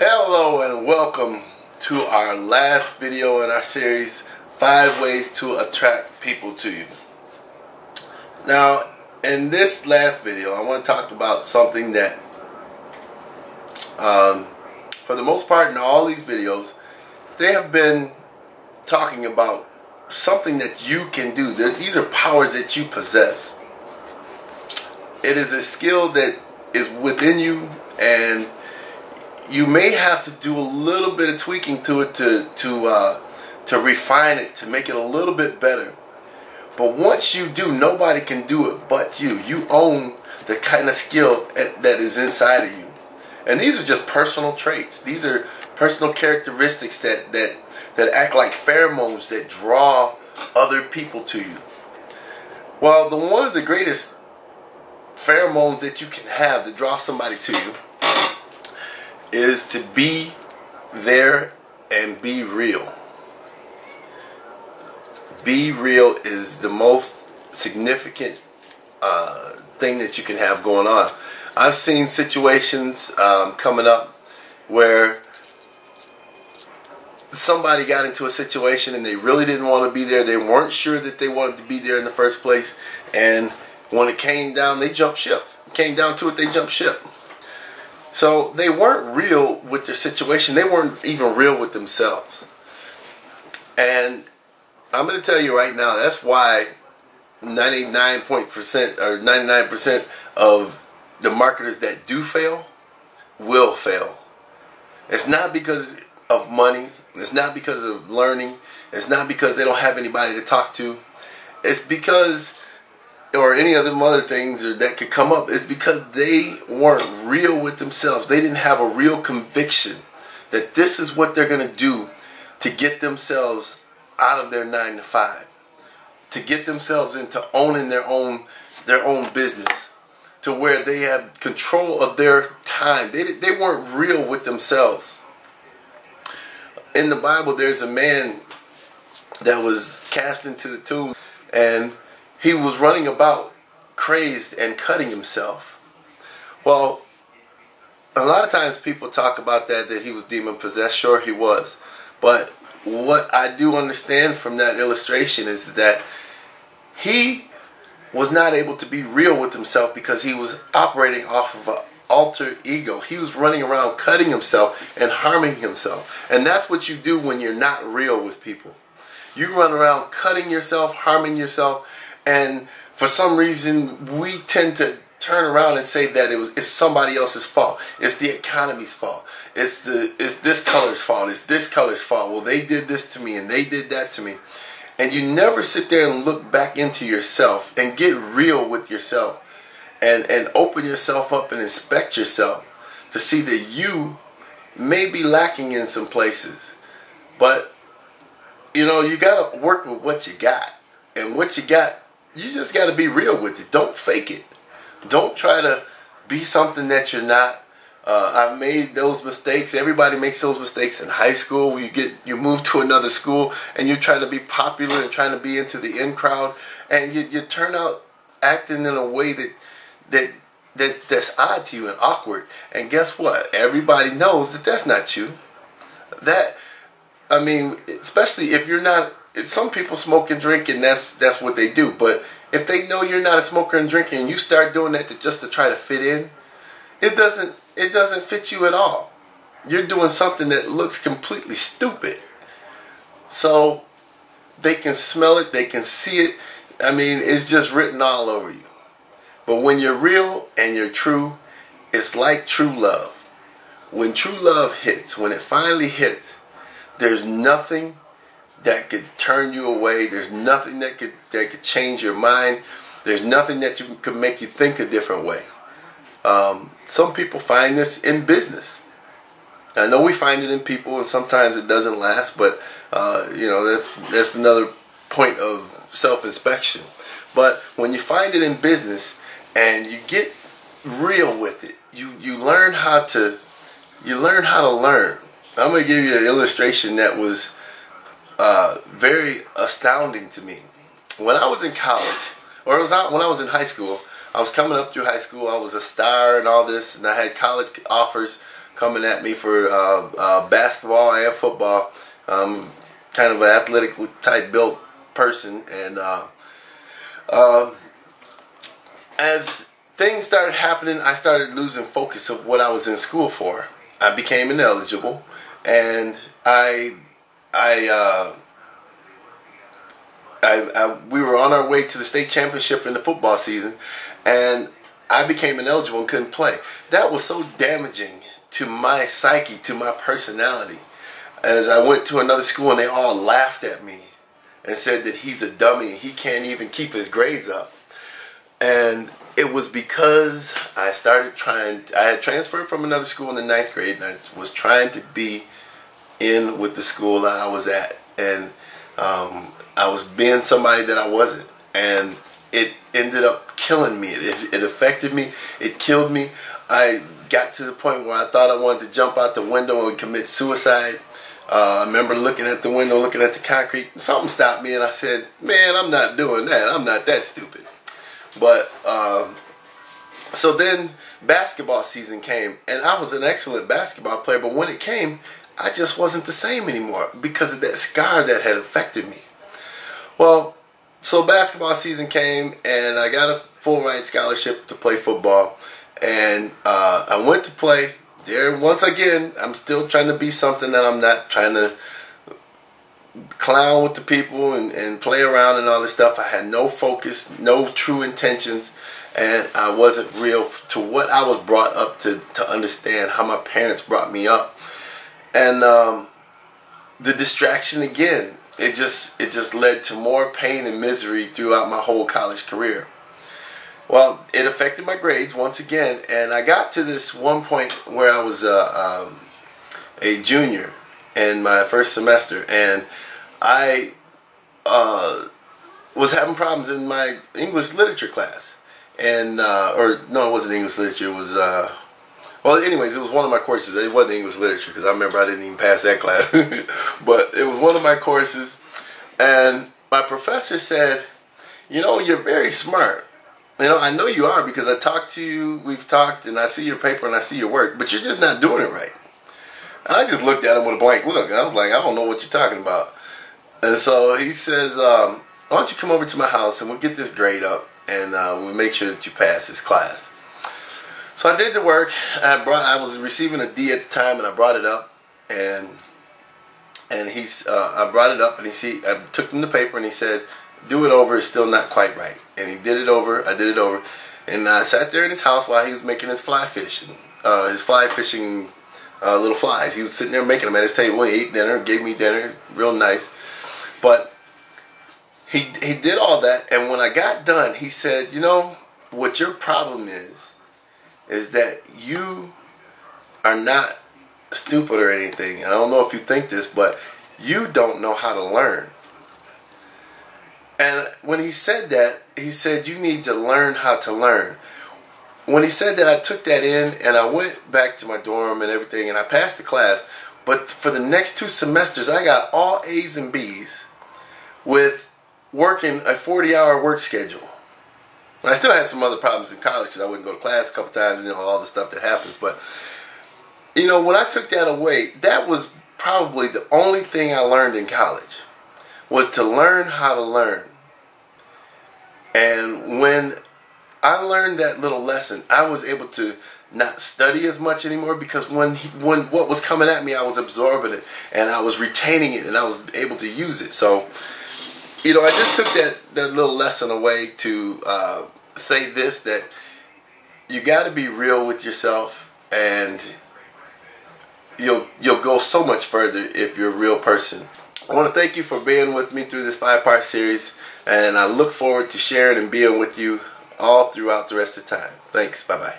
Hello and welcome to our last video in our series, 5 Ways to Attract People to You. Now, in this last video, I want to talk about something that, for the most part in all these videos, they have been talking about something that you can do. These are powers that you possess. It is a skill that is within you, and you may have to do a little bit of tweaking to it to refine it, to make it a little bit better. But once you do, nobody can do it but you. You own the kind of skill that is inside of you. And these are just personal traits. These are personal characteristics that act like pheromones that draw other people to you. Well, one of the greatest pheromones that you can have to draw somebody to you is to be there and be real. Be real is the most significant thing that you can have going on. I've seen situations coming up where somebody got into a situation and they really didn't want to be there. They weren't sure that they wanted to be there in the first place, and when it came down, they jumped ship. It came down to it, they jumped ship. So they weren't real with their situation. They weren't even real with themselves. And I'm going to tell you right now, that's why 99% of the marketers that do fail will fail. It's not because of money. It's not because of learning. It's not because they don't have anybody to talk to. It's because, or any of them other things that could come up, is because they weren't real with themselves. They didn't have a real conviction that this is what they're going to do to get themselves out of their 9 to 5, to get themselves into owning their own business, to where they have control of their time. They weren't real with themselves. In the Bible, there's a man that was cast into the tomb, and he was running about crazed and cutting himself. Well, a lot of times people talk about that he was demon possessed. Sure, he was. But what I do understand from that illustration is that he was not able to be real with himself because he was operating off of an alter ego. He was running around cutting himself and harming himself. And that's what you do when you're not real with people. You run around cutting yourself, harming yourself. And for some reason, we tend to turn around and say that it's somebody else's fault. It's the economy's fault. It's this color's fault. It's this color's fault. Well, they did this to me and they did that to me. And you never sit there and look back into yourself and get real with yourself and open yourself up and inspect yourself to see that you may be lacking in some places. But, you know, you got to work with what you got. And what you got, you just got to be real with it. Don't fake it. Don't try to be something that you're not. I've made those mistakes. Everybody makes those mistakes in high school. You move to another school and you try to be popular and trying to be into the in crowd, and you turn out acting in a way that's odd to you and awkward. And guess what? Everybody knows that that's not you. Especially if you're not. Some people smoke and drink, and that's what they do. But if they know you're not a smoker and drinker, and you start doing that just to try to fit in, it doesn't fit you at all. You're doing something that looks completely stupid. So they can smell it, they can see it. I mean, it's just written all over you. But when you're real and you're true, it's like true love. When true love hits, when it finally hits, there's nothing that could turn you away. There's nothing that could change your mind. There's nothing that could make you think a different way. Some people find this in business. I know we find it in people, and sometimes it doesn't last. But you know, that's another point of self-inspection. But when you find it in business and you get real with it, you learn how to learn. I'm going to give you an illustration that was very astounding to me. When I was in college, when I was in high school, I was coming up through high school. I was a star and all this, and I had college offers coming at me for basketball and football. Kind of an athletic type built person, and as things started happening, I started losing focus of what I was in school for. I became ineligible, and we were on our way to the state championship in the football season, and I became ineligible and couldn't play. That was so damaging to my psyche, to my personality. As I went to another school and they all laughed at me and said that he's a dummy, he can't even keep his grades up. And it was because I had transferred from another school in the 9th grade, and I was trying to be in with the school that I was at. And I was being somebody that I wasn't. And it ended up killing me. It affected me. It killed me. I got to the point where I thought I wanted to jump out the window and commit suicide. I remember looking at the window, looking at the concrete. Something stopped me, and I said, man, I'm not doing that. I'm not that stupid. But so then basketball season came, and I was an excellent basketball player, but when it came, I just wasn't the same anymore because of that scar that had affected me. Well, so basketball season came, and I got a full ride scholarship to play football, and I went to play. There, once again, I'm still trying to be something that I'm not, trying to clown with the people and play around and all this stuff. I had no focus, no true intentions, and I wasn't real to what I was brought up to understand, how my parents brought me up. And the distraction again, it just led to more pain and misery throughout my whole college career. Well, it affected my grades once again, and I got to this one point where I was a junior in my first semester, and I was having problems in my English literature class. And or no, it wasn't English literature. It was well, anyways, it was one of my courses. It wasn't English literature because I remember I didn't even pass that class. But it was one of my courses, and my professor said, "You know, you're very smart. You know, I know you are because I talked to you. We've talked, and I see your paper and I see your work, but you're just not doing it right." And I just looked at him with a blank look, and I was like, "I don't know what you're talking about." And so he says, "Why don't you come over to my house and we'll get this grade up, and we'll make sure that you pass this class." So I did the work. I was receiving a D at the time, and I brought it up, and I brought it up, and I took him the paper, and he said, "Do it over. It's still not quite right." And he did it over. I did it over, and I sat there in his house while he was making his fly fishing little flies. He was sitting there making them at his table. He ate dinner, gave me dinner, real nice. But he did all that, and when I got done, he said, "You know, what your problem is that you are not stupid or anything. I don't know if you think this, but you don't know how to learn." And when he said that, he said, "You need to learn how to learn." When he said that, I took that in, and I went back to my dorm and everything, and I passed the class. But for the next 2 semesters, I got all A's and B's with working a 40-hour work schedule. I still had some other problems in college because I wouldn't go to class a couple times, and all the stuff that happens. But, you know, when I took that away, that was probably the only thing I learned in college, was to learn how to learn. And when I learned that little lesson, I was able to not study as much anymore, because when what was coming at me, I was absorbing it, and I was retaining it, and I was able to use it. So, you know, I just took that little lesson away to say this, that you got to be real with yourself, and you'll go so much further if you're a real person. I want to thank you for being with me through this 5-part series, and I look forward to sharing and being with you all throughout the rest of the time. Thanks. Bye-bye.